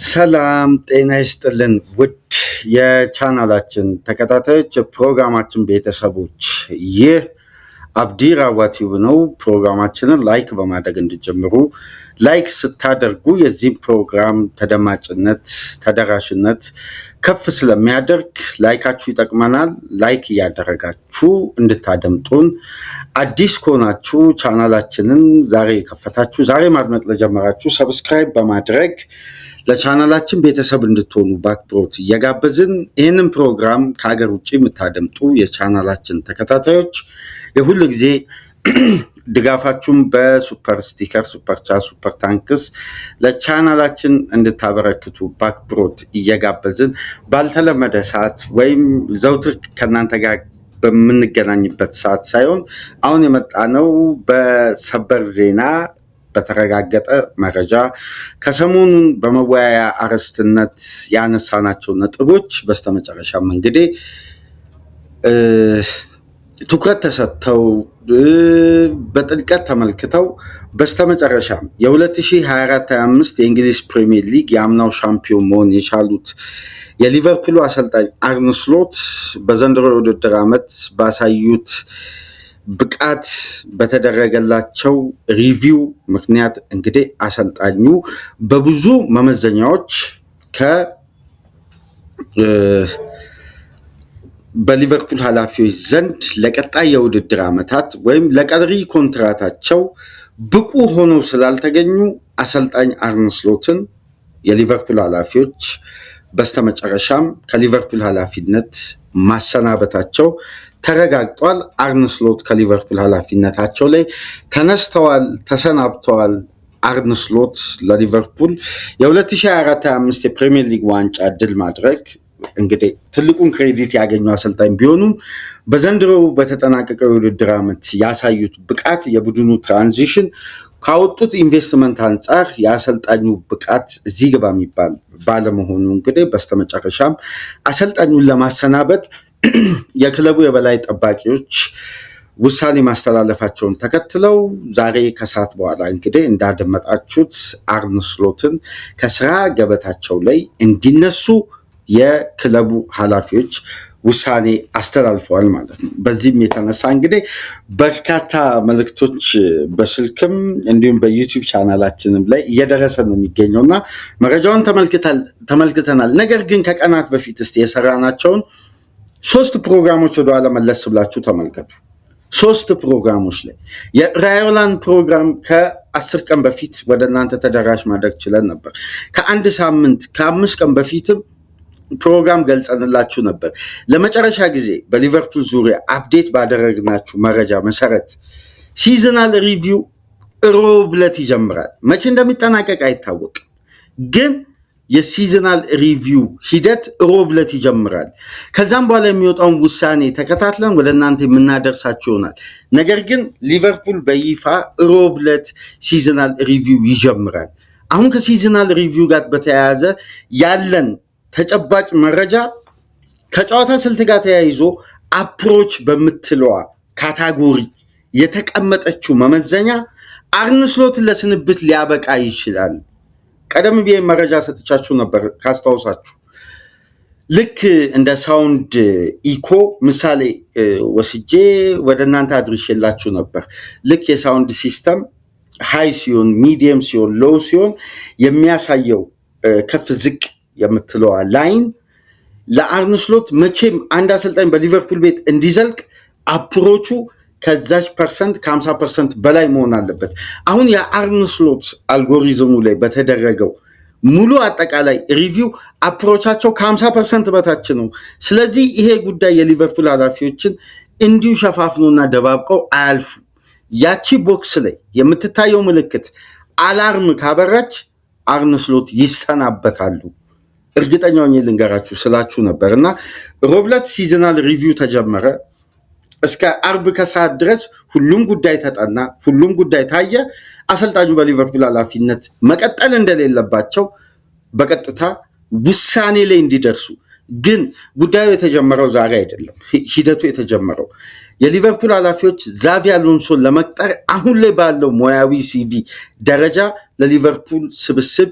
ሰላም ጤና ይስጥልን ውድ የቻናላችን ተከታታዮች የፕሮግራማችን ቤተሰቦች ይህ አብዲ ራዋ ቲዩብ ነው። ፕሮግራማችንን ላይክ በማድረግ እንድጀምሩ ላይክ ስታደርጉ የዚህ ፕሮግራም ተደማጭነት ተደራሽነት ከፍ ስለሚያደርግ ላይካችሁ ይጠቅመናል። ላይክ እያደረጋችሁ እንድታደምጡን አዲስ ከሆናችሁ ቻናላችንን ዛሬ የከፈታችሁ ዛሬ ማድመጥ ለጀመራችሁ ሰብስክራይብ በማድረግ ለቻናላችን ቤተሰብ እንድትሆኑ በአክብሮት እየጋበዝን ይህንን ፕሮግራም ከሀገር ውጭ የምታደምጡ የቻናላችን ተከታታዮች የሁሉ ጊዜ ድጋፋችሁን በሱፐር ስቲከር፣ ሱፐር ቻት፣ ሱፐር ታንክስ ለቻናላችን እንድታበረክቱ በአክብሮት እየጋበዝን ባልተለመደ ሰዓት ወይም ዘውትር ከእናንተ ጋር በምንገናኝበት ሰዓት ሳይሆን አሁን የመጣነው በሰበር ዜና በተረጋገጠ መረጃ ከሰሞኑን በመወያያ አርዕስትነት ያነሳናቸው ነጥቦች በስተመጨረሻም እንግዲህ ትኩረት ተሰጥተው በጥልቀት ተመልክተው በስተመጨረሻም የ2024-25 የእንግሊዝ ፕሪሚየር ሊግ የአምናው ሻምፒዮን መሆን የቻሉት የሊቨርፑሉ አሰልጣኝ አርነ ስሎት በዘንድሮ የውድድር ዓመት ባሳዩት ብቃት በተደረገላቸው ሪቪው ምክንያት እንግዲህ አሰልጣኙ በብዙ መመዘኛዎች በሊቨርፑል ኃላፊዎች ዘንድ ለቀጣይ የውድድር ዓመታት ወይም ለቀሪ ኮንትራታቸው ብቁ ሆነው ስላልተገኙ አሰልጣኝ አርነ ስሎትን የሊቨርፑል ኃላፊዎች በስተመጨረሻም ከሊቨርፑል ኃላፊነት ማሰናበታቸው ተረጋግጧል። አርነ ስሎት ከሊቨርፑል ኃላፊነታቸው ላይ ተነስተዋል፣ ተሰናብተዋል። አርነ ስሎት ለሊቨርፑል የ2024-25 የፕሪሚየር ሊግ ዋንጫ ድል ማድረግ እንግዲህ ትልቁን ክሬዲት ያገኙ አሰልጣኝ ቢሆኑም በዘንድሮው በተጠናቀቀው የውድድር ዓመት ያሳዩት ብቃት የቡድኑ ትራንዚሽን ካወጡት ኢንቨስትመንት አንጻር የአሰልጣኙ ብቃት እዚህ ግባ የሚባል ባለመሆኑ እንግዲህ በስተመጨረሻም አሰልጣኙን ለማሰናበት የክለቡ የበላይ ጠባቂዎች ውሳኔ ማስተላለፋቸውን ተከትለው ዛሬ ከሰዓት በኋላ እንግዲህ እንዳደመጣችሁት አርነ ስሎትን ከስራ ገበታቸው ላይ እንዲነሱ የክለቡ ኃላፊዎች ውሳኔ አስተላልፈዋል ማለት ነው። በዚህም የተነሳ እንግዲህ በርካታ መልእክቶች በስልክም እንዲሁም በዩቲዩብ ቻናላችንም ላይ እየደረሰ ነው የሚገኘው እና መረጃውን ተመልክተናል። ነገር ግን ከቀናት በፊት እስቲ የሰራናቸውን 3 ፕሮግራሞች ወደኋላ መለስ ብላችሁ ተመልከቱ። 3 ፕሮግራሞች ላይ የራዮላን ፕሮግራም ከ10 ቀን በፊት ወደ እናንተ ተደራሽ ማድረግ ችለን ነበር። ከአንድ ሳምንት ከ5 ቀን በፊትም ፕሮግራም ገልጸንላችሁ ነበር። ለመጨረሻ ጊዜ በሊቨርፑል ዙሪያ አፕዴት ባደረግናችሁ መረጃ መሰረት ሲዝናል ሪቪው ሮብ ዕለት ይጀምራል። መቼ እንደሚጠናቀቅ አይታወቅም፣ ግን የሲዝናል ሪቪው ሂደት ሮብ ዕለት ይጀምራል። ከዛም በኋላ የሚወጣውን ውሳኔ ተከታትለን ወደ እናንተ የምናደርሳችሁ ይሆናል። ነገር ግን ሊቨርፑል በይፋ ሮብ ዕለት ሲዝናል ሪቪው ይጀምራል። አሁን ከሲዝናል ሪቪው ጋር በተያያዘ ያለን ተጨባጭ መረጃ ከጨዋታ ስልት ጋር ተያይዞ አፕሮች በምትለዋ ካታጎሪ የተቀመጠችው መመዘኛ አርነ ስሎትን ለስንብት ሊያበቃ ይችላል። ቀደም ብዬ መረጃ ሰጥቻችሁ ነበር ካስታውሳችሁ። ልክ እንደ ሳውንድ ኢኮ ምሳሌ ወስጄ ወደ እናንተ አድርሼላችሁ ነበር። ልክ የሳውንድ ሲስተም ሃይ ሲሆን፣ ሚዲየም ሲሆን፣ ሎው ሲሆን የሚያሳየው ከፍ ዝቅ የምትለዋ ላይን ለአርነ ስሎት መቼም አንድ አሰልጣኝ በሊቨርፑል ቤት እንዲዘልቅ አፕሮቹ ከዛች ፐርሰንት ከ50% በላይ መሆን አለበት። አሁን የአርነ ስሎት አልጎሪዝሙ ላይ በተደረገው ሙሉ አጠቃላይ ሪቪው አፕሮቻቸው ከ50% በታች ነው። ስለዚህ ይሄ ጉዳይ የሊቨርፑል ኃላፊዎችን እንዲሁ ሸፋፍኖና ደባብቀው አያልፉ። ያቺ ቦክስ ላይ የምትታየው ምልክት አላርም ካበራች አርነ ስሎት ይሰናበታሉ። እርግጠኛውን ልንገራችሁ ስላችሁ ነበር እና ሮብ ዕለት ሲዝናል ሪቪው ተጀመረ። እስከ አርብ ከሰዓት ድረስ ሁሉም ጉዳይ ተጠና፣ ሁሉም ጉዳይ ታየ። አሰልጣኙ በሊቨርፑል ኃላፊነት መቀጠል እንደሌለባቸው በቀጥታ ውሳኔ ላይ እንዲደርሱ። ግን ጉዳዩ የተጀመረው ዛሬ አይደለም። ሂደቱ የተጀመረው የሊቨርፑል ኃላፊዎች ዛቪ አሎንሶን ለመቅጠር አሁን ላይ ባለው ሙያዊ ሲቪ ደረጃ ለሊቨርፑል ስብስብ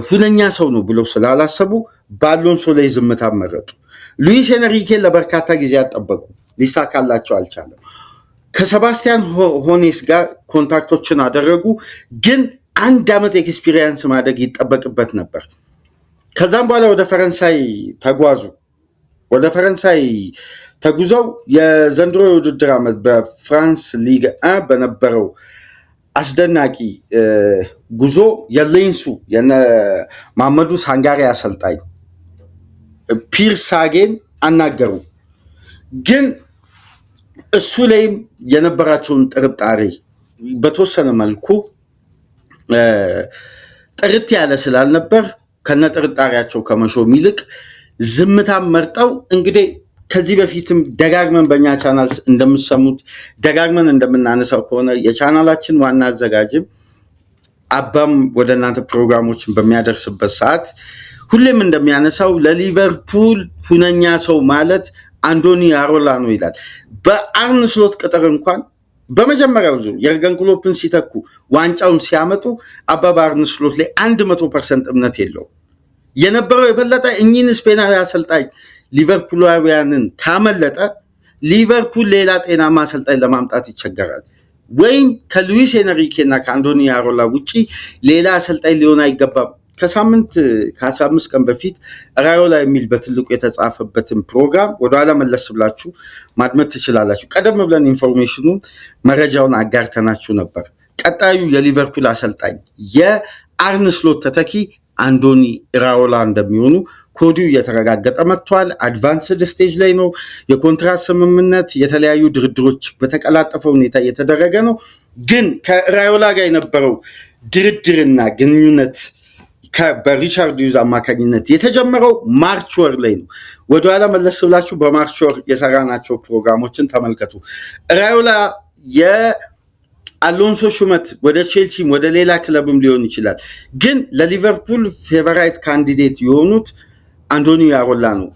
ሁነኛ ሰው ነው ብለው ስላላሰቡ በአሎንሶ ላይ ዝምታ መረጡ። ሉዊስ ኤንሪኬን ለበርካታ ጊዜ አጠበቁ፣ ሊሳካላቸው አልቻለም። ከሰባስቲያን ሆኔስ ጋር ኮንታክቶችን አደረጉ፣ ግን 1 ዓመት ኤክስፒሪየንስ ማድረግ ይጠበቅበት ነበር። ከዛም በኋላ ወደ ፈረንሳይ ተጓዙ። ወደ ፈረንሳይ ተጉዘው የዘንድሮ የውድድር ዓመት በፍራንስ ሊግ በነበረው አስደናቂ ጉዞ የሌንሱ የማመዱ ሳንጋሪ አሰልጣኝ ፒር ሳጌን አናገሩ። ግን እሱ ላይም የነበራቸውን ጥርጣሬ በተወሰነ መልኩ ጥርት ያለ ስላልነበር ከነ ጥርጣሬያቸው ከመሾም ይልቅ ዝምታም መርጠው እንግዲህ ከዚህ በፊትም ደጋግመን በእኛ ቻናል እንደምሰሙት ደጋግመን እንደምናነሳው ከሆነ የቻናላችን ዋና አዘጋጅም አባም ወደ እናንተ ፕሮግራሞችን በሚያደርስበት ሰዓት ሁሌም እንደሚያነሳው ለሊቨርፑል ሁነኛ ሰው ማለት አንዶኒ አሮላ ነው ይላል። በአርነ ስሎት ቅጥር እንኳን በመጀመሪያው ዙር የርገን ክሎፕን ሲተኩ ዋንጫውን ሲያመጡ አባ በአርነ ስሎት ላይ 100% እምነት የለውም የነበረው። የበለጠ እኚህን ስፔናዊ አሰልጣኝ ሊቨርፑላውያንን ካመለጠ ሊቨርፑል ሌላ ጤናማ አሰልጣኝ ለማምጣት ይቸገራል። ወይም ከሉዊስ ኤንሪኬ እና ከአንዶኒ አሮላ ውጪ ሌላ አሰልጣኝ ሊሆን አይገባም። ከሳምንት ከ15 ቀን በፊት ራዮላ የሚል በትልቁ የተጻፈበትን ፕሮግራም ወደኋላ መለስ ብላችሁ ማድመጥ ትችላላችሁ። ቀደም ብለን ኢንፎርሜሽኑን መረጃውን አጋርተናችሁ ነበር። ቀጣዩ የሊቨርፑል አሰልጣኝ የአርነ ስሎት ተተኪ አንዶኒ ራዮላ እንደሚሆኑ ኮዲው እየተረጋገጠ መጥቷል። አድቫንስድ ስቴጅ ላይ ነው። የኮንትራት ስምምነት፣ የተለያዩ ድርድሮች በተቀላጠፈ ሁኔታ እየተደረገ ነው። ግን ከራዮላ ጋር የነበረው ድርድርና ግንኙነት በሪቻርድ ዩዝ አማካኝነት የተጀመረው ማርች ወር ላይ ነው። ወደኋላ መለስ ብላችሁ በማርች ወር የሰራናቸው ፕሮግራሞችን ተመልከቱ። ራዮላ የአሎንሶ ሹመት ወደ ቼልሲም ወደ ሌላ ክለብም ሊሆን ይችላል፣ ግን ለሊቨርፑል ፌቨራይት ካንዲዴት የሆኑት አንዶኒ አሮላ ነው።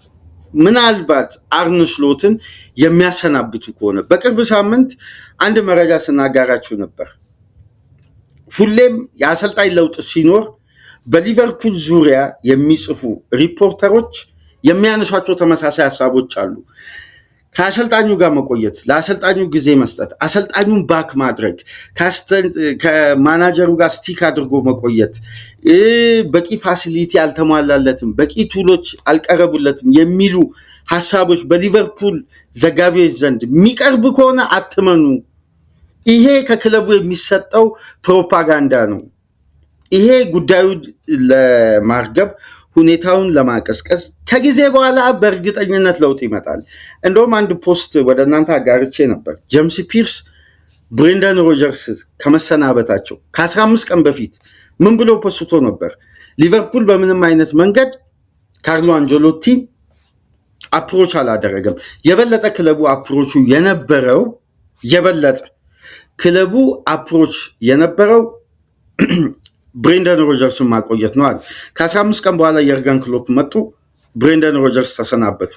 ምናልባት አርነ ስሎትን የሚያሰናብቱ ከሆነ በቅርብ ሳምንት አንድ መረጃ ስናጋራችሁ ነበር። ሁሌም የአሰልጣኝ ለውጥ ሲኖር በሊቨርፑል ዙሪያ የሚጽፉ ሪፖርተሮች የሚያነሷቸው ተመሳሳይ ሀሳቦች አሉ። ከአሰልጣኙ ጋር መቆየት፣ ለአሰልጣኙ ጊዜ መስጠት፣ አሰልጣኙን ባክ ማድረግ፣ ከማናጀሩ ጋር ስቲክ አድርጎ መቆየት፣ በቂ ፋሲሊቲ አልተሟላለትም፣ በቂ ቱሎች አልቀረቡለትም የሚሉ ሀሳቦች በሊቨርፑል ዘጋቢዎች ዘንድ የሚቀርብ ከሆነ አትመኑ። ይሄ ከክለቡ የሚሰጠው ፕሮፓጋንዳ ነው። ይሄ ጉዳዩ ለማርገብ ሁኔታውን ለማቀስቀስ ከጊዜ በኋላ በእርግጠኝነት ለውጥ ይመጣል። እንደውም አንድ ፖስት ወደ እናንተ አጋርቼ ነበር። ጄምስ ፒርስ ብሬንደን ሮጀርስ ከመሰናበታቸው ከ15 ቀን በፊት ምን ብሎ ፖስቶ ነበር? ሊቨርፑል በምንም አይነት መንገድ ካርሎ አንጀሎቲን አፕሮች አላደረገም። የበለጠ ክለቡ አፕሮቹ የነበረው ብሬንደን ሮጀርስን ማቆየት ነው አለ። ከ15 ቀን በኋላ የርገን ክሎፕ መጡ፣ ብሬንደን ሮጀርስ ተሰናበቱ።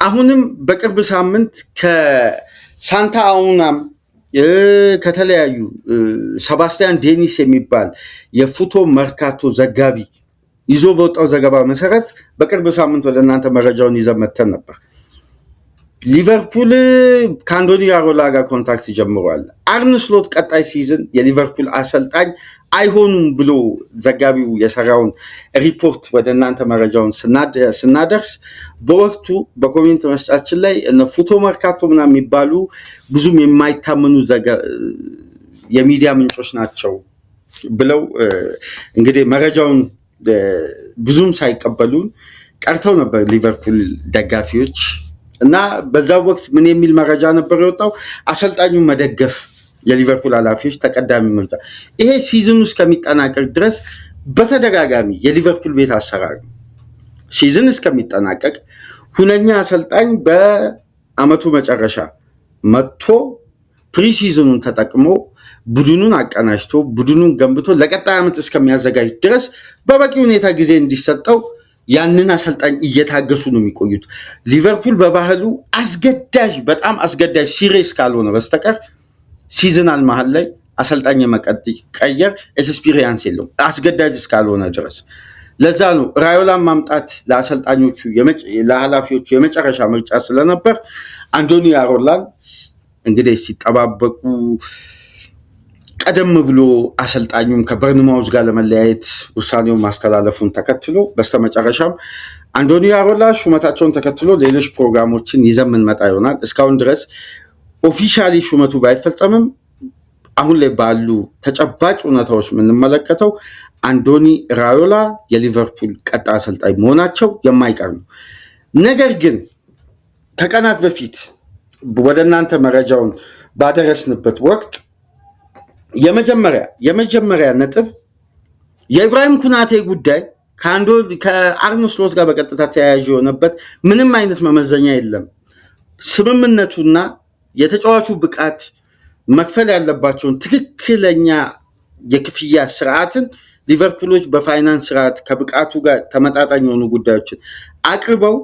አሁንም በቅርብ ሳምንት ከሳንታ አውናም ከተለያዩ ሰባስቲያን ዴኒስ የሚባል የፉቶ መርካቶ ዘጋቢ ይዞ በወጣው ዘገባ መሰረት በቅርብ ሳምንት ወደ እናንተ መረጃውን ይዘን መተን ነበር። ሊቨርፑል ከአንዶኒ አሮላ ጋር ኮንታክት ጀምሯል። አርነ ስሎት ቀጣይ ሲዝን የሊቨርፑል አሰልጣኝ አይሆኑም ብሎ ዘጋቢው የሰራውን ሪፖርት ወደ እናንተ መረጃውን ስናደርስ በወቅቱ በኮሜንት መስጫችን ላይ እነ ፉቶ መርካቶ ምናምን የሚባሉ ብዙም የማይታመኑ የሚዲያ ምንጮች ናቸው ብለው እንግዲህ መረጃውን ብዙም ሳይቀበሉን ቀርተው ነበር ሊቨርፑል ደጋፊዎች። እና በዛ ወቅት ምን የሚል መረጃ ነበር የወጣው? አሰልጣኙን መደገፍ የሊቨርፑል ኃላፊዎች ተቀዳሚ ምርጫ። ይሄ ሲዝኑ እስከሚጠናቀቅ ድረስ በተደጋጋሚ የሊቨርፑል ቤት አሰራር ነው። ሲዝን እስከሚጠናቀቅ ሁነኛ አሰልጣኝ በአመቱ መጨረሻ መጥቶ ፕሪሲዝኑን ተጠቅሞ ቡድኑን አቀናጅቶ ቡድኑን ገንብቶ ለቀጣይ ዓመት እስከሚያዘጋጅ ድረስ በበቂ ሁኔታ ጊዜ እንዲሰጠው ያንን አሰልጣኝ እየታገሱ ነው የሚቆዩት። ሊቨርፑል በባህሉ በጣም አስገዳጅ ሲሪየስ ካልሆነ በስተቀር ሲዝናል መሀል ላይ አሰልጣኝ የመቀየር ኤክስፒሪየንስ የለውም አስገዳጅ እስካልሆነ ድረስ። ለዛ ነው ራዮላን ማምጣት ለአሰልጣኞቹ ለኃላፊዎቹ የመጨረሻ ምርጫ ስለነበር አንዶኒ አሮላን እንግዲህ ሲጠባበቁ ቀደም ብሎ አሰልጣኙም ከበርንማውዝ ጋር ለመለያየት ውሳኔውን ማስተላለፉን ተከትሎ በስተመጨረሻም አንዶኒ አሮላ ሹመታቸውን ተከትሎ ሌሎች ፕሮግራሞችን ይዘን የምንመጣ ይሆናል። እስካሁን ድረስ ኦፊሻሊ ሹመቱ ባይፈጸምም አሁን ላይ ባሉ ተጨባጭ እውነታዎች የምንመለከተው አንዶኒ ራዮላ የሊቨርፑል ቀጣይ አሰልጣኝ መሆናቸው የማይቀር ነው። ነገር ግን ከቀናት በፊት ወደ እናንተ መረጃውን ባደረስንበት ወቅት የመጀመሪያ ነጥብ የኢብራሂም ኩናቴ ጉዳይ ከአርነ ስሎት ጋር በቀጥታ ተያያዥ የሆነበት ምንም አይነት መመዘኛ የለም። ስምምነቱና የተጫዋቹ ብቃት መክፈል ያለባቸውን ትክክለኛ የክፍያ ስርዓትን ሊቨርፑሎች በፋይናንስ ስርዓት ከብቃቱ ጋር ተመጣጣኝ የሆኑ ጉዳዮችን አቅርበው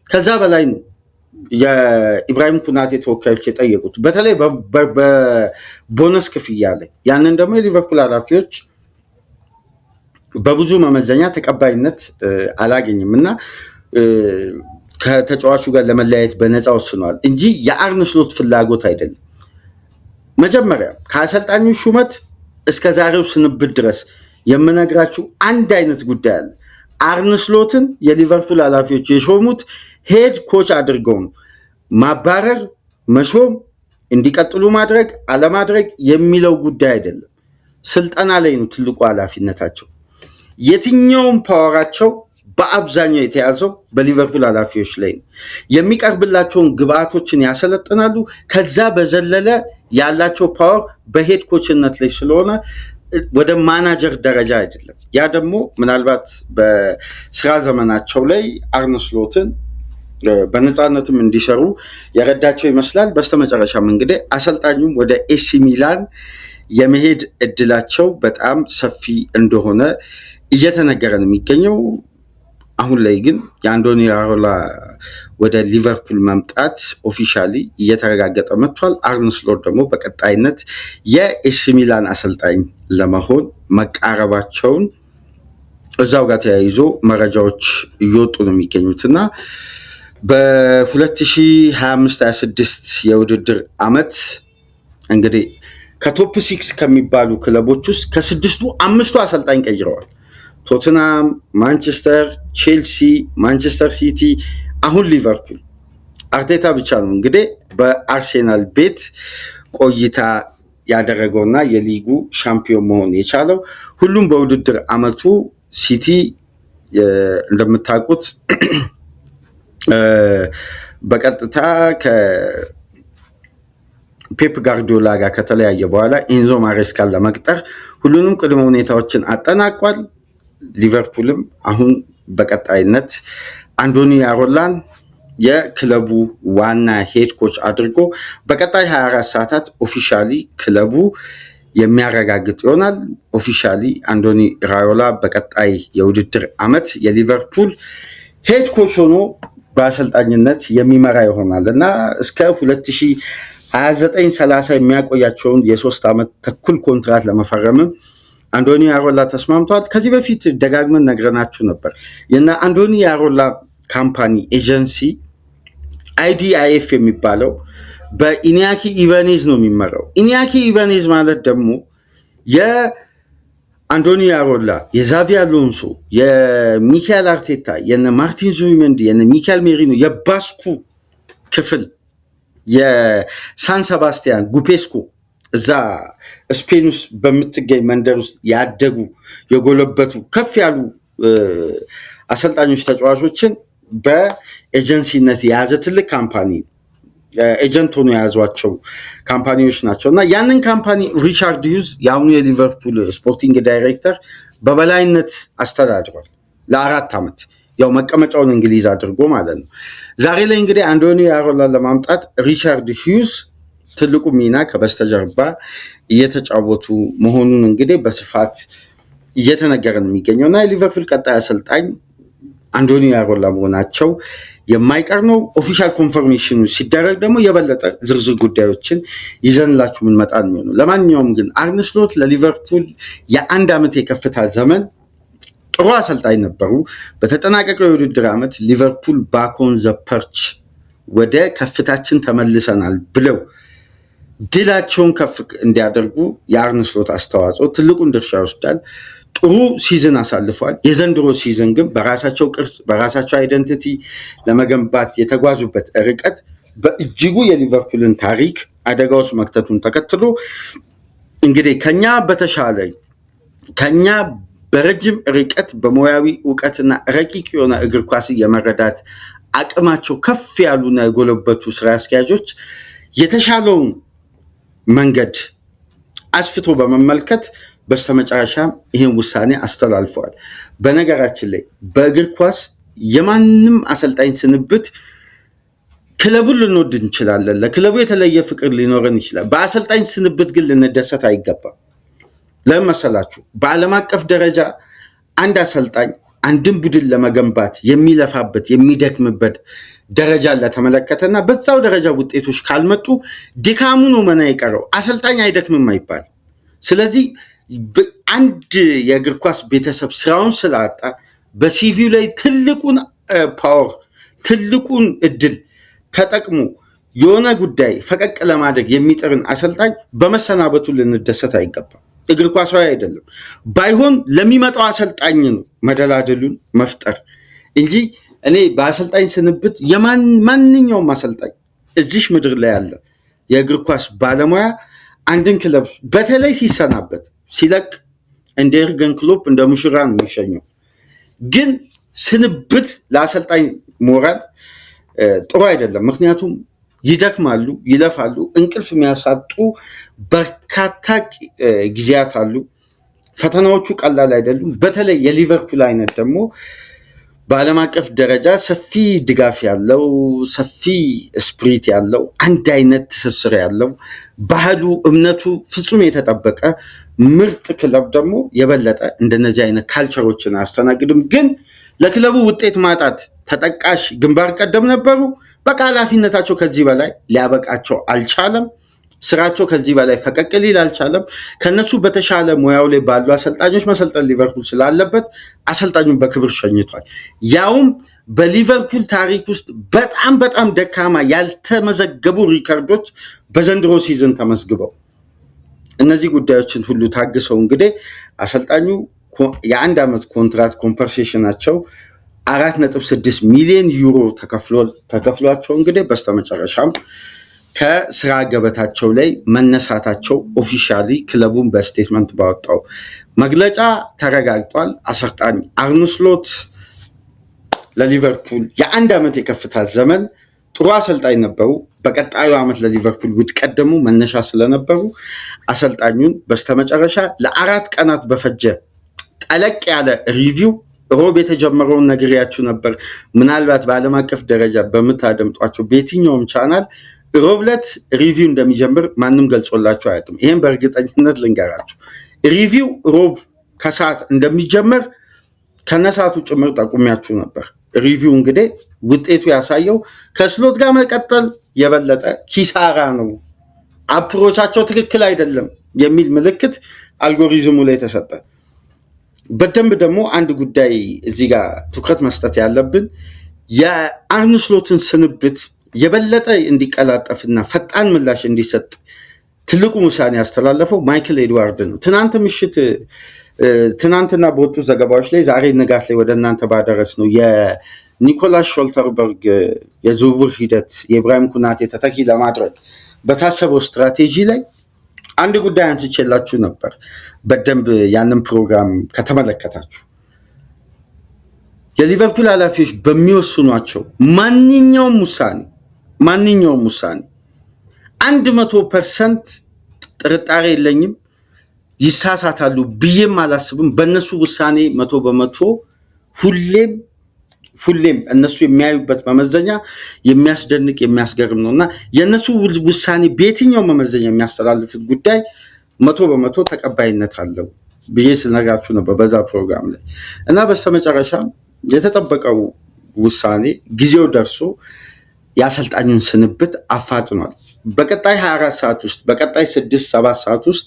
ከዛ በላይ ነው የኢብራሂም ኩናቴ ተወካዮች የጠየቁት፣ በተለይ በቦነስ ክፍያ ላይ። ያንን ደግሞ የሊቨርፑል ኃላፊዎች በብዙ መመዘኛ ተቀባይነት አላገኝም እና ከተጫዋቹ ጋር ለመለያየት በነፃ ወስነዋል እንጂ የአርነ ስሎት ፍላጎት አይደለም። መጀመሪያ ከአሰልጣኙ ሹመት እስከ ዛሬው ስንብት ድረስ የምነግራችሁ አንድ አይነት ጉዳይ አለ። አርነ ስሎትን የሊቨርፑል ኃላፊዎች የሾሙት ሄድ ኮች አድርገው ነው። ማባረር፣ መሾም፣ እንዲቀጥሉ ማድረግ አለማድረግ የሚለው ጉዳይ አይደለም። ስልጠና ላይ ነው ትልቁ ኃላፊነታቸው። የትኛውም ፓወራቸው በአብዛኛው የተያዘው በሊቨርፑል ኃላፊዎች ላይ ነው። የሚቀርብላቸውን ግብአቶችን ያሰለጥናሉ። ከዛ በዘለለ ያላቸው ፓወር በሄድ ኮችነት ላይ ስለሆነ ወደ ማናጀር ደረጃ አይደለም። ያ ደግሞ ምናልባት በስራ ዘመናቸው ላይ አርነ ስሎትን በነፃነትም እንዲሰሩ የረዳቸው ይመስላል። በስተመጨረሻም እንግዲህ አሰልጣኙም ወደ ኤሲ ሚላን የመሄድ እድላቸው በጣም ሰፊ እንደሆነ እየተነገረ ነው የሚገኘው። አሁን ላይ ግን የአንዶኒ አሮላ ወደ ሊቨርፑል መምጣት ኦፊሻሊ እየተረጋገጠ መጥቷል። አርነ ስሎት ደግሞ በቀጣይነት የኤሲ ሚላን አሰልጣኝ ለመሆን መቃረባቸውን እዛው ጋር ተያይዞ መረጃዎች እየወጡ ነው የሚገኙትና በ2025/26 የውድድር ዓመት እንግዲህ ከቶፕ 6 ከሚባሉ ክለቦች ውስጥ ከስድስቱ 5ቱ አሰልጣኝ ቀይረዋል። ቶትናም፣ ማንቸስተር፣ ቼልሲ፣ ማንቸስተር ሲቲ፣ አሁን ሊቨርፑል። አርቴታ ብቻ ነው እንግዲህ በአርሴናል ቤት ቆይታ ያደረገውና የሊጉ ሻምፒዮን መሆን የቻለው። ሁሉም በውድድር ዓመቱ ሲቲ እንደምታውቁት በቀጥታ ከፔፕ ጋርዲዮላ ጋር ከተለያየ በኋላ ኤንዞ ማሬስካን ለመቅጠር ሁሉንም ቅድመ ሁኔታዎችን አጠናቋል። ሊቨርፑልም አሁን በቀጣይነት አንዶኒ አሮላን የክለቡ ዋና ሄድ ኮች አድርጎ በቀጣይ 24 ሰዓታት ኦፊሻሊ ክለቡ የሚያረጋግጥ ይሆናል። ኦፊሻሊ አንዶኒ ራዮላ በቀጣይ የውድድር ዓመት የሊቨርፑል ሄድ ኮች ሆኖ በአሰልጣኝነት የሚመራ ይሆናል እና እስከ 2029/30 የሚያቆያቸውን የ3 ዓመት ተኩል ኮንትራት ለመፈረምም አንዶኒ አሮላ ተስማምቷል። ከዚህ በፊት ደጋግመን ነግረናችሁ ነበር። የና አንዶኒ አሮላ ካምፓኒ ኤጀንሲ IDIF የሚባለው በኢኒያኪ ኢቫኔዝ ነው የሚመራው። ኢኒያኪ ኢቫኔዝ ማለት ደግሞ የአንዶኒ አሮላ፣ የዛቪ አሎንሶ፣ የሚካኤል አርቴታ፣ የነ ማርቲን ዙቢሜንዲ፣ የነ ሚካኤል ሜሪኖ የባስኩ ክፍል የሳን ሰባስቲያን ጉፔስኮ እዛ ስፔን ውስጥ በምትገኝ መንደር ውስጥ ያደጉ የጎለበቱ ከፍ ያሉ አሰልጣኞች ተጫዋቾችን በኤጀንሲነት የያዘ ትልቅ ካምፓኒ ኤጀንት ሆኖ የያዟቸው ካምፓኒዎች ናቸው እና ያንን ካምፓኒ ሪቻርድ ሂውዝ የአሁኑ የሊቨርፑል ስፖርቲንግ ዳይሬክተር በበላይነት አስተዳድሯል ለ4 ዓመት። ያው መቀመጫውን እንግሊዝ አድርጎ ማለት ነው። ዛሬ ላይ እንግዲህ አንዶኒ አሮላን ለማምጣት ሪቻርድ ሂውዝ ትልቁ ሚና ከበስተጀርባ እየተጫወቱ መሆኑን እንግዲህ በስፋት እየተነገረ ነው የሚገኘው እና የሊቨርፑል ቀጣይ አሰልጣኝ አንዶኒ አሮላ መሆናቸው የማይቀር ነው። ኦፊሻል ኮንፈርሜሽኑ ሲደረግ ደግሞ የበለጠ ዝርዝር ጉዳዮችን ይዘንላችሁ የምንመጣ ነው። ለማንኛውም ግን አርነ ስሎት ለሊቨርፑል የአንድ ዓመት የከፍታ ዘመን ጥሩ አሰልጣኝ ነበሩ። በተጠናቀቀው የውድድር ዓመት ሊቨርፑል ባኮን ዘ ፐርች ወደ ከፍታችን ተመልሰናል ብለው ድላቸውን ከፍ እንዲያደርጉ የአርነ ስሎት አስተዋጽኦ ትልቁን ድርሻ ይወስዳል። ጥሩ ሲዝን አሳልፏል። የዘንድሮ ሲዝን ግን በራሳቸው ቅርጽ በራሳቸው አይደንቲቲ ለመገንባት የተጓዙበት ርቀት በእጅጉ የሊቨርፑልን ታሪክ አደጋ ውስጥ መክተቱን ተከትሎ እንግዲህ ከኛ በረጅም ርቀት በሙያዊ እውቀትና ረቂቅ የሆነ እግር ኳስ የመረዳት አቅማቸው ከፍ ያሉና የጎለበቱ ስራ አስኪያጆች የተሻለውን መንገድ አስፍቶ በመመልከት በስተመጨረሻም ይህን ውሳኔ አስተላልፈዋል። በነገራችን ላይ በእግር ኳስ የማንም አሰልጣኝ ስንብት ክለቡን ልንወድ እንችላለን፣ ለክለቡ የተለየ ፍቅር ሊኖረን ይችላል። በአሰልጣኝ ስንብት ግን ልንደሰት አይገባም። ለምን መሰላችሁ? በዓለም አቀፍ ደረጃ አንድ አሰልጣኝ አንድን ቡድን ለመገንባት የሚለፋበት የሚደክምበት ደረጃ ለተመለከተና በዛው ደረጃ ውጤቶች ካልመጡ ድካሙ ነው መና የቀረው። አሰልጣኝ አይደክምም አይባል። ስለዚህ አንድ የእግር ኳስ ቤተሰብ ስራውን ስላጣ በሲቪው ላይ ትልቁን ፓወር ትልቁን እድል ተጠቅሞ የሆነ ጉዳይ ፈቀቅ ለማድረግ የሚጥርን አሰልጣኝ በመሰናበቱ ልንደሰት አይገባም። እግር ኳሳዊ አይደለም። ባይሆን ለሚመጣው አሰልጣኝ ነው መደላደሉን መፍጠር እንጂ እኔ በአሰልጣኝ ስንብት ማንኛውም አሰልጣኝ እዚህ ምድር ላይ ያለ የእግር ኳስ ባለሙያ አንድን ክለብ በተለይ ሲሰናበት ሲለቅ እንደ ኤርገን ክሎፕ እንደ ሙሽራ ነው የሚሸኘው። ግን ስንብት ለአሰልጣኝ ሞራል ጥሩ አይደለም። ምክንያቱም ይደክማሉ፣ ይለፋሉ፣ እንቅልፍ የሚያሳጡ በርካታ ጊዜያት አሉ። ፈተናዎቹ ቀላል አይደሉም። በተለይ የሊቨርፑል አይነት ደግሞ በዓለም አቀፍ ደረጃ ሰፊ ድጋፍ ያለው ሰፊ ስፕሪት ያለው አንድ አይነት ትስስር ያለው ባህሉ እምነቱ ፍጹም የተጠበቀ ምርጥ ክለብ ደግሞ የበለጠ እንደነዚህ አይነት ካልቸሮችን አያስተናግድም። ግን ለክለቡ ውጤት ማጣት ተጠቃሽ ግንባር ቀደም ነበሩ። በቃ ኃላፊነታቸው ከዚህ በላይ ሊያበቃቸው አልቻለም። ስራቸው ከዚህ በላይ ፈቀቅ ሊል አልቻለም። ከነሱ በተሻለ ሙያው ላይ ባሉ አሰልጣኞች መሰልጠን ሊቨርፑል ስላለበት አሰልጣኙን በክብር ሸኝቷል። ያውም በሊቨርፑል ታሪክ ውስጥ በጣም በጣም ደካማ ያልተመዘገቡ ሪከርዶች በዘንድሮ ሲዝን ተመዝግበው እነዚህ ጉዳዮችን ሁሉ ታግሰው እንግዲህ አሰልጣኙ የአንድ ዓመት ኮንትራት ኮምፐንሴሽናቸው 4.6 ሚሊዮን ዩሮ ተከፍሏቸው እንግዲህ በስተመጨረሻም ከስራ ገበታቸው ላይ መነሳታቸው ኦፊሻሊ ክለቡን በስቴትመንት ባወጣው መግለጫ ተረጋግጧል። አሰልጣኝ አርነ ስሎት ለሊቨርፑል የአንድ ዓመት የከፍታ ዘመን ጥሩ አሰልጣኝ ነበሩ። በቀጣዩ ዓመት ለሊቨርፑል ውድቀት ደግሞ መነሻ ስለነበሩ አሰልጣኙን በስተመጨረሻ ለ4 ቀናት በፈጀ ጠለቅ ያለ ሪቪው ሮብ የተጀመረውን ነግሬያችሁ ነበር። ምናልባት በዓለም አቀፍ ደረጃ በምታደምጧቸው በየትኛውም ቻናል ሮብ ዕለት ሪቪው እንደሚጀምር ማንም ገልጾላችሁ አያውቅም። ይህም በእርግጠኝነት ልንገራችሁ። ሪቪው ሮብ ከሰዓት እንደሚጀምር ከነሰዓቱ ጭምር ጠቁሚያችሁ ነበር። ሪቪው እንግዲህ ውጤቱ ያሳየው ከስሎት ጋር መቀጠል የበለጠ ኪሳራ ነው፣ አፕሮቻቸው ትክክል አይደለም የሚል ምልክት አልጎሪዝሙ ላይ ተሰጠ። በደንብ ደግሞ አንድ ጉዳይ እዚህ ጋር ትኩረት መስጠት ያለብን የአርነ ስሎትን ስንብት የበለጠ እንዲቀላጠፍና ፈጣን ምላሽ እንዲሰጥ ትልቁ ውሳኔ ያስተላለፈው ማይክል ኤድዋርድ ነው። ትናንትና በወጡ ዘገባዎች ላይ ዛሬ ንጋት ላይ ወደ እናንተ ባደረስ ነው የኒኮላስ ሾልተርበርግ የዝውውር ሂደት የኢብራሂም ኩናቴ ተተኪ ለማድረግ በታሰበው ስትራቴጂ ላይ አንድ ጉዳይ አንስቼላችሁ ነበር። በደንብ ያንን ፕሮግራም ከተመለከታችሁ የሊቨርፑል ኃላፊዎች በሚወስኗቸው ማንኛውም ውሳኔ 100% ጥርጣሬ የለኝም ይሳሳታሉ ብዬም አላስብም። በእነሱ ውሳኔ 100% ሁሌም እነሱ የሚያዩበት መመዘኛ የሚያስደንቅ የሚያስገርም ነው እና የእነሱ ውሳኔ በየትኛው መመዘኛ የሚያስተላልፉት ጉዳይ 100% ተቀባይነት አለው ብዬ ስነግራችሁ ነበር በዛ ፕሮግራም ላይ እና በስተመጨረሻ የተጠበቀው ውሳኔ ጊዜው ደርሶ የአሰልጣኙን ስንብት አፋጥኗል። በቀጣይ 24 ሰዓት ውስጥ በቀጣይ 6-7 ሰዓት ውስጥ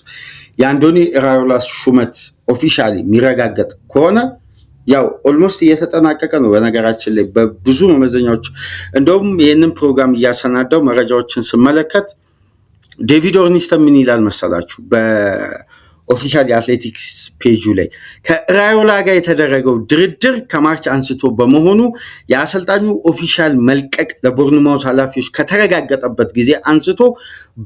የአንዶኒ ኢራዮላ ሹመት ኦፊሻሊ የሚረጋገጥ ከሆነ ያው ኦልሞስት እየተጠናቀቀ ነው። በነገራችን ላይ በብዙ መመዘኛዎች እንደውም ይህንን ፕሮግራም እያሰናዳው መረጃዎችን ስመለከት ዴቪድ ኦርኒስተን ምን ይላል መሰላችሁ? በኦፊሻል የአትሌቲክስ ፔጁ ላይ ከኢራዮላ ጋር የተደረገው ድርድር ከማርች አንስቶ በመሆኑ የአሰልጣኙ ኦፊሻል መልቀቅ ለቦርንማውዝ ኃላፊዎች ከተረጋገጠበት ጊዜ አንስቶ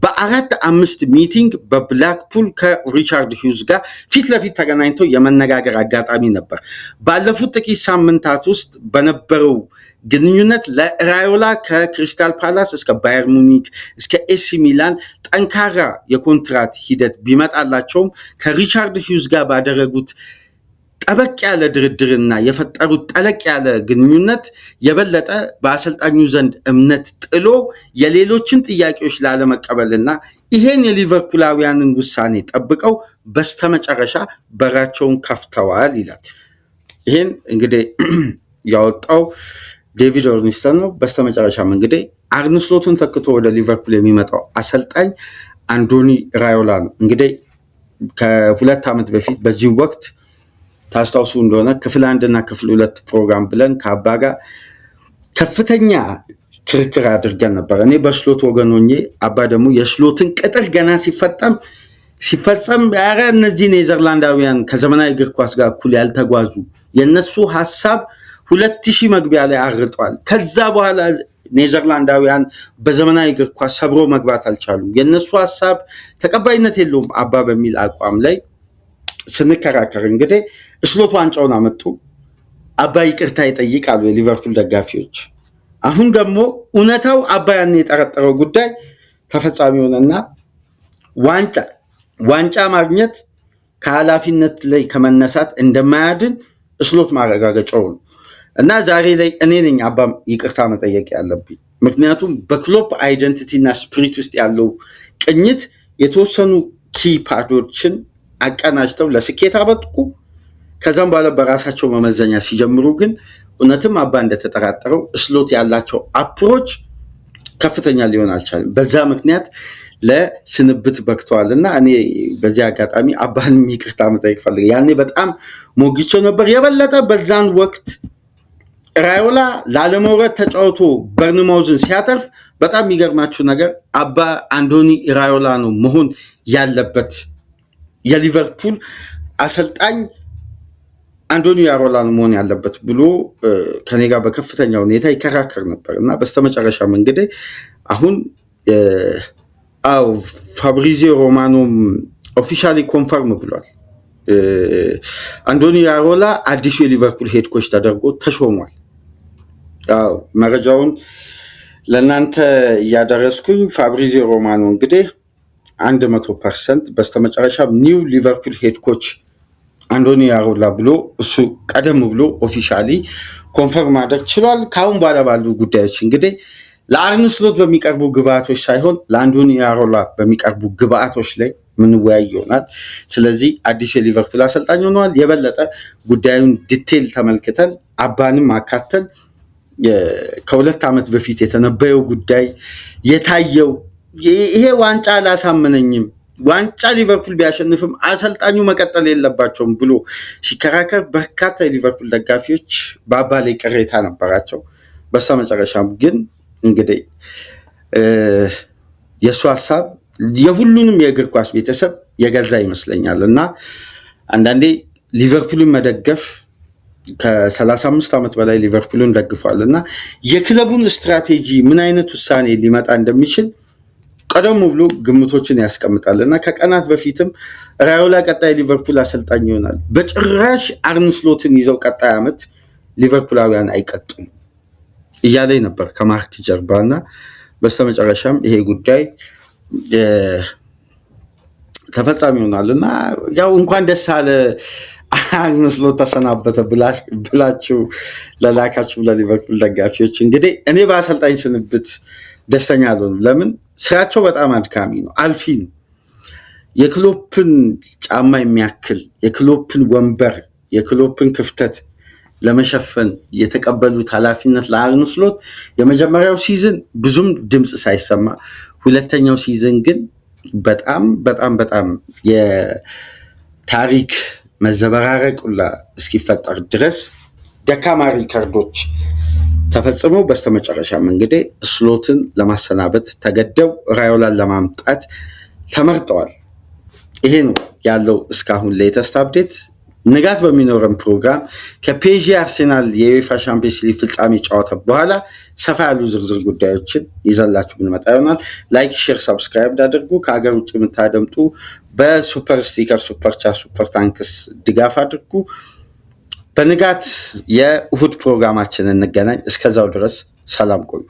በ4-5 ሚቲንግ በብላክፑል ከሪቻርድ ሂውዝ ጋር ፊት ለፊት ተገናኝተው የመነጋገር አጋጣሚ ነበር። ባለፉት ጥቂት ሳምንታት ውስጥ በነበረው ግንኙነት ለኢራዮላ ከክሪስታል ፓላስ እስከ ባየር ሙኒክ እስከ ኤሲ ሚላን ጠንካራ የኮንትራት ሂደት ቢመጣላቸውም ከሪቻርድ ሂውዝ ጋር ባደረጉት ጠበቅ ያለ ድርድርና የፈጠሩት ጠለቅ ያለ ግንኙነት የበለጠ በአሰልጣኙ ዘንድ እምነት ጥሎ የሌሎችን ጥያቄዎች ላለመቀበልና ይሄን የሊቨርፑላውያንን ውሳኔ ጠብቀው በስተመጨረሻ በራቸውን ከፍተዋል ይላል። ይሄን እንግዲህ ያወጣው ዴቪድ ኦርኒስተን ነው። በስተመጨረሻም እንግዲህ አርነ ስሎትን ተክቶ ወደ ሊቨርፑል የሚመጣው አሰልጣኝ አንዶኒ ኢራዮላ ነው። እንግዲህ ከ2 ዓመት በፊት በዚህ ወቅት ታስታውሱ እንደሆነ ክፍል 1 እና ክፍል 2 ፕሮግራም ብለን ከአባ ጋር ከፍተኛ ክርክር አድርገን ነበር። እኔ በስሎት ወገን ሆኜ አባ ደግሞ የስሎትን ቅጥር ገና ሲፈጸም ኧረ እነዚህ ኔዘርላንዳውያን ከዘመናዊ እግር ኳስ ጋር እኩል ያልተጓዙ የነሱ ሀሳብ 2000 መግቢያ ላይ አርጧል። ከዛ በኋላ ኔዘርላንዳውያን በዘመናዊ እግር ኳስ ሰብሮ መግባት አልቻሉም። የነሱ ሀሳብ ተቀባይነት የለውም አባ በሚል አቋም ላይ ስንከራከር እንግዲህ ስሎት ዋንጫውን አመጡ። አባ ይቅርታ ይጠይቃሉ የሊቨርፑል ደጋፊዎች። አሁን ደግሞ እውነታው አባ ያን የጠረጠረው ጉዳይ ተፈጻሚ ሆነና ዋንጫ ማግኘት ከኃላፊነት ላይ ከመነሳት እንደማያድን ስሎት ማረጋገጫው ነው። እና ዛሬ ላይ እኔ ነኝ አባ ይቅርታ መጠየቅ ያለብኝ። ምክንያቱም በክሎፕ አይደንቲቲ እና ስፒሪት ውስጥ ያለው ቅኝት የተወሰኑ ኪ ፓርቶችን አቀናጅተው ለስኬት አበቁ። ከዛም በኋላ በራሳቸው መመዘኛ ሲጀምሩ ግን እውነትም አባ እንደተጠራጠረው ስሎት ያላቸው አፕሮች ከፍተኛ ሊሆን አልቻለም። በዛ ምክንያት ለስንብት በክተዋል። እና እኔ በዚህ አጋጣሚ አባን ይቅርታ መጠየቅ ፈልጌ ያኔ በጣም ሞግቸው ነበር። የበለጠ በዛን ወቅት ኢራዮላ ላለመውረድ ተጫውቶ በርንማውዝን ሲያተርፍ በጣም የሚገርማችሁ ነገር አባ አንዶኒ ኢራዮላ ነው መሆን ያለበት የሊቨርፑል አሰልጣኝ አንዶኒ ኢራዮላ ነው መሆን ያለበት ብሎ ከኔ ጋር በከፍተኛ ሁኔታ ይከራከር ነበር። እና በስተመጨረሻም እንግዲህ አሁን ፋብሪዚዮ ሮማኖም ኦፊሻሊ ኮንፈርም ብሏል። አንዶኒ ኢራዮላ አዲሱ የሊቨርፑል ሄድ ኮች ተደርጎ ተሾሟል። መረጃውን ለእናንተ እያደረስኩኝ ፋብሪዚዮ ሮማኖ እንግዲህ 100% በስተመጨረሻ ኒው ሊቨርፑል ሄድ ኮች አንዶኒ ኢራዮላ ብሎ እሱ ቀደም ብሎ ኦፊሻሊ ኮንፈርም ማድረግ ችሏል። ካሁን በኋላ ባሉ ጉዳዮች እንግዲህ ለአርነ ስሎት በሚቀርቡ ግብአቶች ሳይሆን ለአንዶኒ ኢራዮላ በሚቀርቡ ግብአቶች ላይ ምንወያይ ይሆናል። ስለዚህ አዲስ የሊቨርፑል አሰልጣኝ ሆኗል። የበለጠ ጉዳዩን ዲቴል ተመልክተን አባንም አካተን ከ2 ዓመት በፊት የተነበየው ጉዳይ የታየው ይሄ ዋንጫ አላሳመነኝም፣ ዋንጫ ሊቨርፑል ቢያሸንፍም አሰልጣኙ መቀጠል የለባቸውም ብሎ ሲከራከር በርካታ የሊቨርፑል ደጋፊዎች በአባ ላይ ቅሬታ ነበራቸው። በስተመጨረሻም ግን እንግዲህ የእሱ ሀሳብ የሁሉንም የእግር ኳስ ቤተሰብ የገዛ ይመስለኛል። እና አንዳንዴ ሊቨርፑልን መደገፍ ከ35 ዓመት በላይ ሊቨርፑልን ደግፏል እና የክለቡን ስትራቴጂ ምን አይነት ውሳኔ ሊመጣ እንደሚችል ቀደም ብሎ ግምቶችን ያስቀምጣል። እና ከቀናት በፊትም ኢራዮላ ቀጣይ ሊቨርፑል አሰልጣኝ ይሆናል፣ በጭራሽ አርነ ስሎትን ይዘው ቀጣይ ዓመት ሊቨርፑላውያን አይቀጥሉም እያለኝ ነበር ከማርክ ጀርባ። እና በስተመጨረሻም ይሄ ጉዳይ ተፈጻሚ ይሆናል። እና ያው እንኳን ደስ አለ አርነ ስሎት ተሰናበተ ብላችሁ ለላካችሁ ለሊቨርፑል ደጋፊዎች እንግዲህ እኔ በአሰልጣኝ ስንብት ደስተኛ አልሆንም። ለምን? ስራቸው በጣም አድካሚ ነው፣ አልፊ ነው። የክሎፕን ጫማ የሚያክል የክሎፕን ወንበር የክሎፕን ክፍተት ለመሸፈን የተቀበሉት ኃላፊነት ለአርነ ስሎት የመጀመሪያው ሲዝን ብዙም ድምፅ ሳይሰማ፣ ሁለተኛው ሲዝን ግን በጣም በጣም በጣም የታሪክ መዘበራረቅ ሁላ እስኪፈጠር ድረስ ደካማ ሪከርዶች ተፈጽመው በስተመጨረሻም እንግዲህ ስሎትን ለማሰናበት ተገደው ራዮላን ለማምጣት ተመርጠዋል። ይሄ ነው ያለው እስካሁን ሌተስት አፕዴት። ንጋት በሚኖረን ፕሮግራም ከፔዥ አርሴናል የዩኤፋ ሻምፒየንስ ሊግ ፍጻሜ ጨዋታ በኋላ ሰፋ ያሉ ዝርዝር ጉዳዮችን ይዘላችሁ ብንመጣ ይሆናል። ላይክ፣ ሼር፣ ሰብስክራይብ አድርጉ። ከሀገር ውጭ የምታደምጡ በሱፐር ስቲከር፣ ሱፐር ቻት፣ ሱፐር ታንክስ ድጋፍ አድርጉ። በንጋት የእሁድ ፕሮግራማችን እንገናኝ። እስከዛው ድረስ ሰላም ቆዩ።